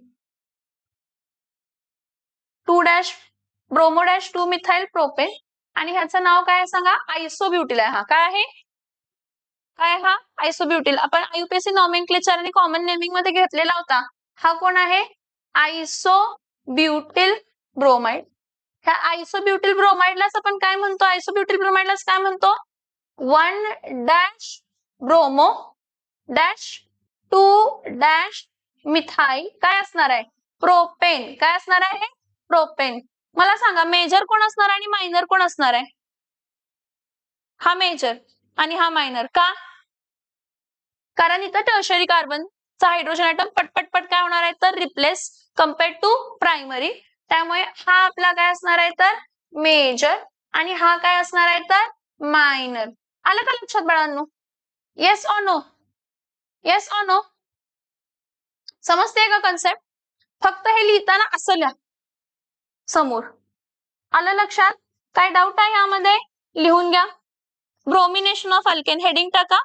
[SPEAKER 1] 2-ब्रोमो 2-मिथाइल प्रोपेन. आणि ह्याचं नाव काय सांगा, आयसोब्युटिल आहे. हा काय आहे, काय हा आयसोब्युटिल. आपण IUPAC नॉमेनक्लेचर आणि कॉमन नेमिंग मध्ये घेतलेला होता. हा कोण आहे आयसोब्युटिल ब्रोमाइड. ह्या आयसोब्युटिल ब्रोमाइडलाच आपण काय म्हणतो? आयसोब्युटिल ब्रोमाइडलाच काय म्हणतो? 1 dash bromo dash 2 dash methyl काय असणार आहे? प्रोपेन. काय असणार आहे? प्रोपेन. मला सांगा मेजर कोण असणार आणि मायनर कोण असणार आहे? हा मेजर आणि हा मायनर. का? कारण इथं टर्शरी कार्बनचा हायड्रोजन ॲटम पटपट काय होणार आहे तर रिप्लेस कम्पेअर टू प्रायमरी. त्यामुळे हा आपला काय असणार आहे तर मेजर आणि हा काय असणार आहे तर मायनर. आलं का लक्षात बाळांनो? Yes or no? Yes or no? समजते का कन्सेप्ट? फक्त हे लिहिताना असं लिहा समोर. आलं लक्षात? काय डाऊट आहे यामध्ये? लिहून घ्या. ब्रोमिनेशन ऑफ अल्केन हेडिंग टाका.